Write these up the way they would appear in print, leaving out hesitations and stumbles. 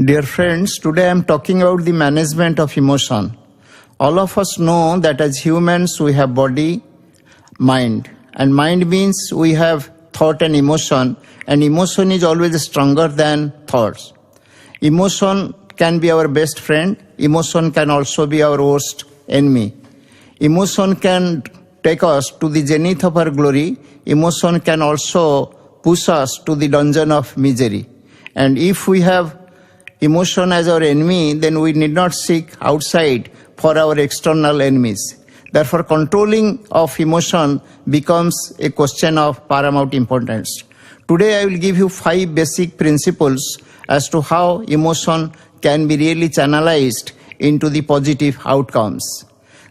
Dear friends, today I am talking about the management of emotion. All of us know that as humans we have body, mind. And mind means we have thought and emotion is always stronger than thoughts. Emotion can be our best friend. Emotion can also be our worst enemy. Emotion can take us to the zenith of our glory. Emotion can also push us to the dungeon of misery. And if we have emotion as our enemy, then we need not seek outside for our external enemies. Therefore, controlling of emotion becomes a question of paramount importance. Today, I will give you 5 basic principles as to how emotion can be really channelized into the positive outcomes.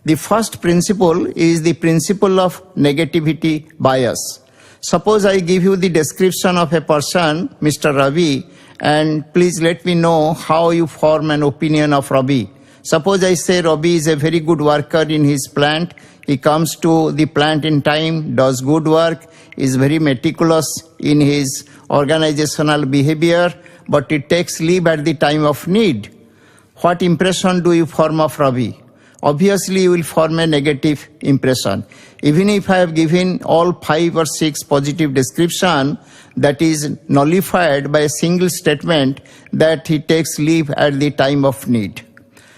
The first principle is the principle of negativity bias. Suppose I give you the description of a person, Mr. Ravi, and please let me know how you form an opinion of Ravi. Suppose I say Ravi is a very good worker in his plant. He comes to the plant in time, does good work, is very meticulous in his organizational behavior, but he takes leave at the time of need. What impression do you form of Ravi? Obviously, you will form a negative impression. Even if I have given all 5 or 6 positive description, that is nullified by a single statement that he takes leave at the time of need.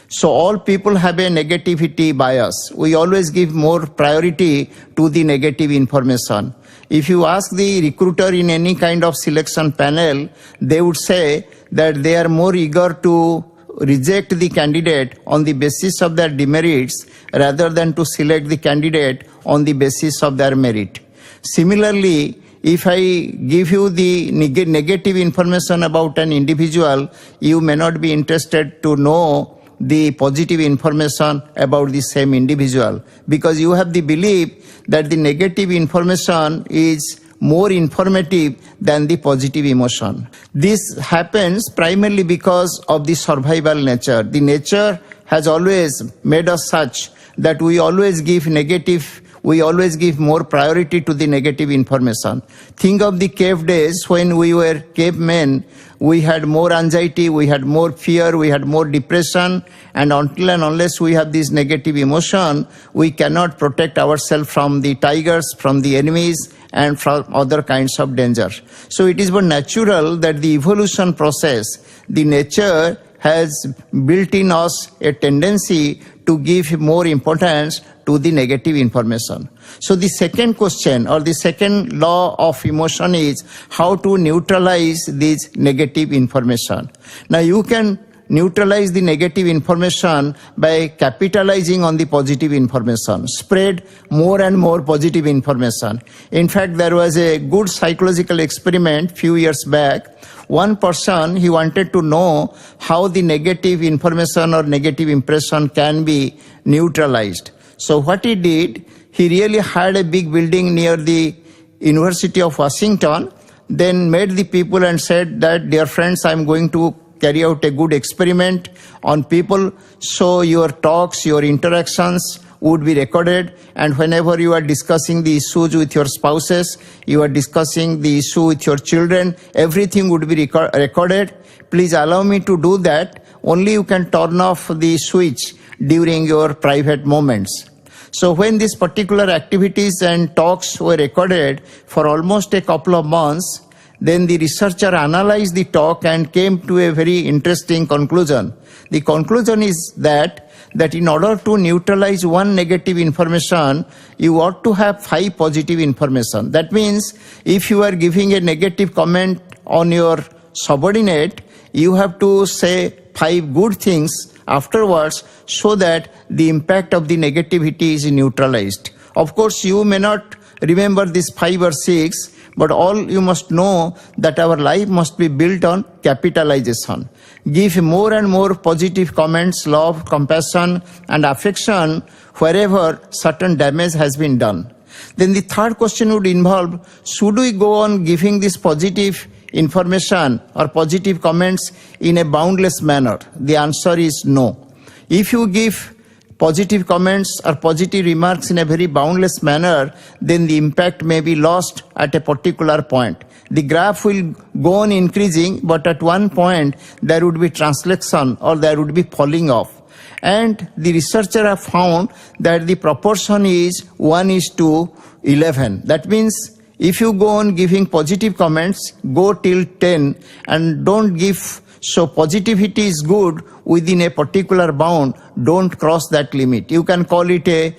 So all people have a negativity bias. We always give more priority to the negative information. If you ask the recruiter in any kind of selection panel, they would say that they are more eager to reject the candidate on the basis of their demerits rather than to select the candidate on the basis of their merit. Similarly, if I give you the negative information about an individual, you may not be interested to know the positive information about the same individual, because you have the belief that the negative information is more informative than the positive emotion. This happens primarily because of the survival nature. The nature has always made us such that we always give more priority to the negative information. Think of the cave days when we were cavemen. We had more anxiety, we had more fear, we had more depression, and until and unless we have this negative emotion, we cannot protect ourselves from the tigers, from the enemies, and from other kinds of danger. So it is but natural that the evolution process, the nature has built in us a tendency to give more importance to the negative information. So the second question or the second law of emotion is how to neutralize this negative information. Now you can neutralize the negative information by capitalizing on the positive information. Spread more and more positive information. In fact, there was a good psychological experiment few years back. One person, he wanted to know how the negative information or negative impression can be neutralized. So what he did, he really had a big building near the University of Washington, then met the people and said that, dear friends, I am going to carry out a good experiment on people, so your talks, your interactions would be recorded, and whenever you are discussing the issues with your spouses, you are discussing the issue with your children, everything would be recorded. Please allow me to do that. Only you can turn off the switch during your private moments. So when these particular activities and talks were recorded for almost a couple of months, then the researcher analyzed the talk and came to a very interesting conclusion. The conclusion is that in order to neutralize one negative information, you ought to have 5 positive information. That means if you are giving a negative comment on your subordinate, you have to say 5 good things afterwards so that the impact of the negativity is neutralized. Of course, you may not remember these 5 or 6, but all you must know that our life must be built on capitalization. Give more and more positive comments, love, compassion, and affection wherever certain damage has been done. Then the third question would involve, should we go on giving this positive information or positive comments in a boundless manner? The answer is no. If you give positive comments or positive remarks in a very boundless manner, then the impact may be lost at a particular point. The graph will go on increasing, but at one point there would be translation or there would be falling off. And the researchers have found that the proportion is 1:11. That means if you go on giving positive comments, go till 10 and don't give. So positivity is good within a particular bound. Don't cross that limit. You can call it a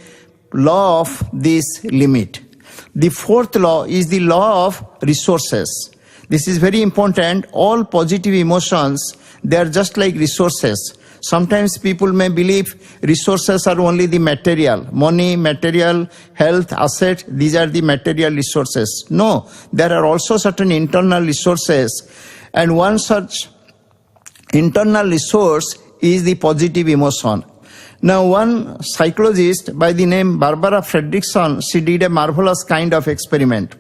law of this limit. The fourth law is the law of resources. This is very important. All positive emotions, they are just like resources. Sometimes people may believe resources are only the material, money, material, health, asset, these are the material resources. No, there are also certain internal resources, and one such internal resource is the positive emotion. Now, one psychologist by the name Barbara Fredrickson, she did a marvelous kind of experiment.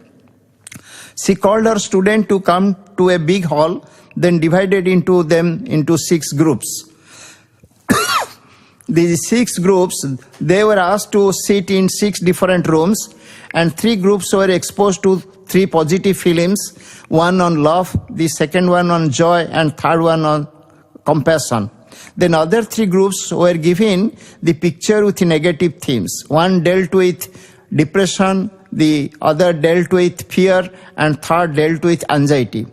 She called her student to come to a big hall, then divided them into 6 groups. These 6 groups, they were asked to sit in 6 different rooms, and 3 groups were exposed to 3 positive films, one on love, the second one on joy, and third one on compassion. Then other 3 groups were given the picture with negative themes. One dealt with depression, the other dealt with fear, and third dealt with anxiety.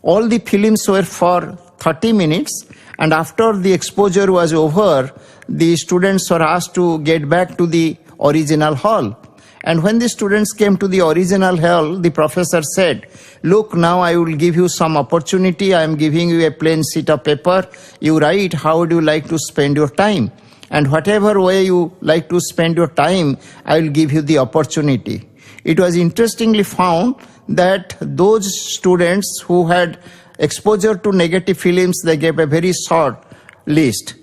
All the films were for 30 minutes, and after the exposure was over, the students were asked to get back to the original hall. And when the students came to the original hall, the professor said, look, now I will give you some opportunity. I am giving you a plain sheet of paper. You write how would you like to spend your time. And whatever way you like to spend your time, I will give you the opportunity. It was interestingly found that those students who had exposure to negative films, they gave a very short list.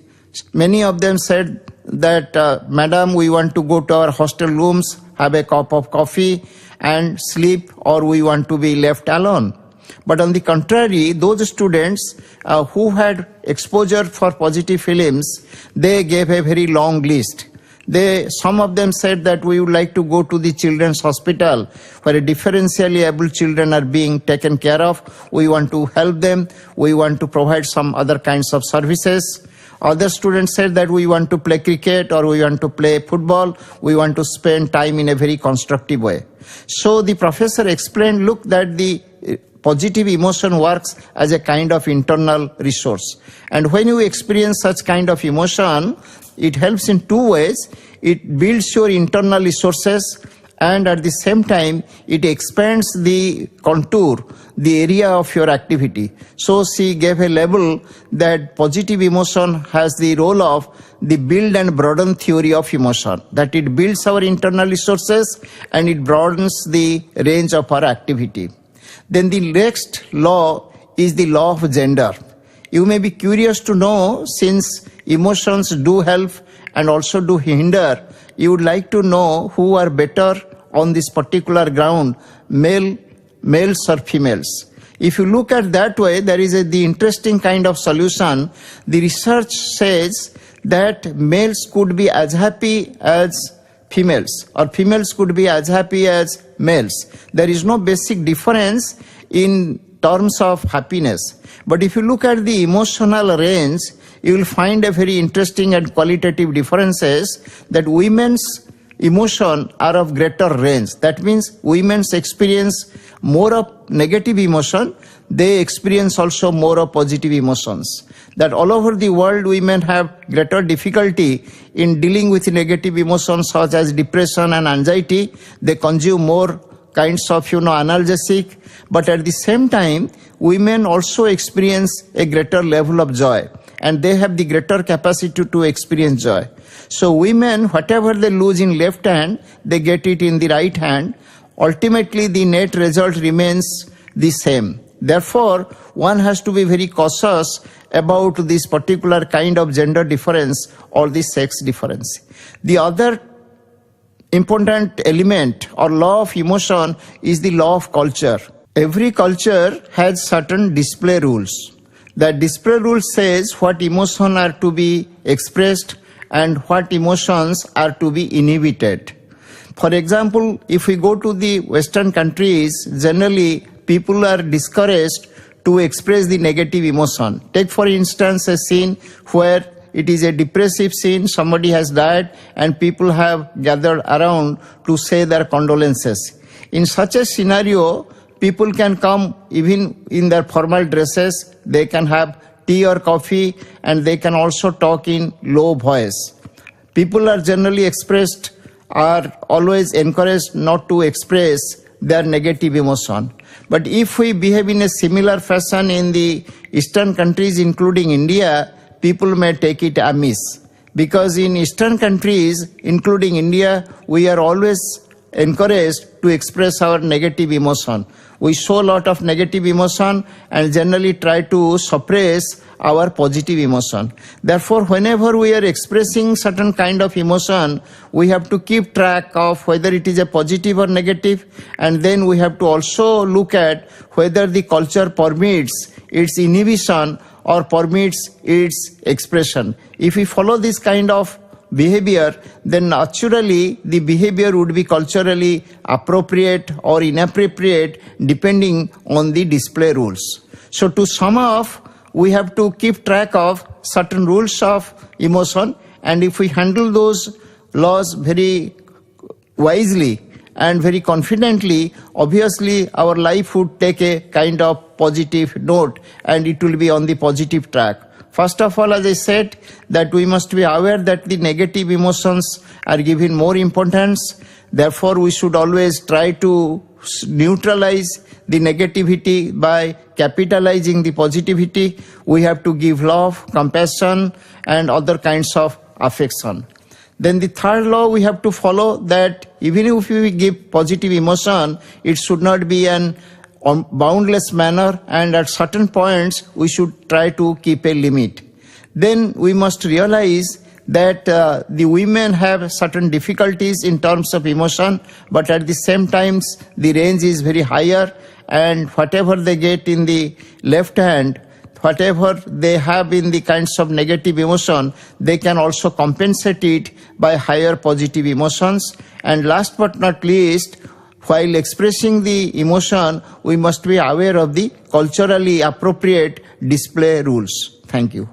Many of them said that, Madam, we want to go to our hostel rooms, have a cup of coffee and sleep, or we want to be left alone. But on the contrary, those students who had exposure for positive films, they gave a very long list. Some of them said that we would like to go to the children's hospital where differentially able children are being taken care of. We want to help them. We want to provide some other kinds of services. Other students said that we want to play cricket or we want to play football. We want to spend time in a very constructive way. So the professor explained, look, that the positive emotion works as a kind of internal resource. And when you experience such kind of emotion, it helps in 2 ways. It builds your internal resources, and at the same time, it expands the contour, the area of your activity. So she gave a label that positive emotion has the role of the build and broaden theory of emotion, that it builds our internal resources and it broadens the range of our activity. Then the next law is the law of gender. You may be curious to know, since emotions do help and also do hinder, you would like to know who are better on this particular ground, males or females. If you look at that way, there is the interesting kind of solution. The research says that males could be as happy as females, or females could be as happy as males. There is no basic difference in terms of happiness. But if you look at the emotional range, you will find a very interesting and qualitative differences, that women's emotion are of greater range. That means women's experience more of negative emotion, they experience also more of positive emotions. That all over the world, women have greater difficulty in dealing with negative emotions such as depression and anxiety. They consume more kinds of, analgesic. But at the same time, women also experience a greater level of joy, and they have the greater capacity to experience joy. So women, whatever they lose in left hand, they get it in the right hand. Ultimately, the net result remains the same. Therefore, one has to be very cautious about this particular kind of gender difference or the sex difference. The other important element or law of emotion is the law of culture. Every culture has certain display rules. The display rule says what emotions are to be expressed and what emotions are to be inhibited. For example, if we go to the Western countries, generally people are discouraged to express the negative emotion. Take for instance a scene where it is a depressive scene, somebody has died and people have gathered around to say their condolences. In such a scenario, people can come even in their formal dresses, they can have tea or coffee, and they can also talk in low voice. People are generally always encouraged not to express their negative emotion. But if we behave in a similar fashion in the Eastern countries, including India, people may take it amiss. Because in Eastern countries, including India, we are always encouraged to express our negative emotion. We show a lot of negative emotion and generally try to suppress our positive emotion. Therefore, whenever we are expressing certain kind of emotion, we have to keep track of whether it is a positive or negative, and then we have to also look at whether the culture permits its inhibition or permits its expression. If we follow this kind of behavior, then naturally the behavior would be culturally appropriate or inappropriate depending on the display rules. So to sum up, we have to keep track of certain rules of emotion, and if we handle those laws very wisely and very confidently, obviously our life would take a kind of positive note and it will be on the positive track. First of all, as I said, that we must be aware that the negative emotions are given more importance. Therefore, we should always try to neutralize the negativity by capitalizing the positivity. We have to give love, compassion, and other kinds of affection. Then the third law we have to follow, that even if we give positive emotion, it should not be an boundless manner, and at certain points we should try to keep a limit. Then we must realize that the women have certain difficulties in terms of emotion, but at the same time the range is very higher, and whatever they get in the left hand, whatever they have in the kinds of negative emotion, they can also compensate it by higher positive emotions. And last but not least, while expressing the emotion, we must be aware of the culturally appropriate display rules. Thank you.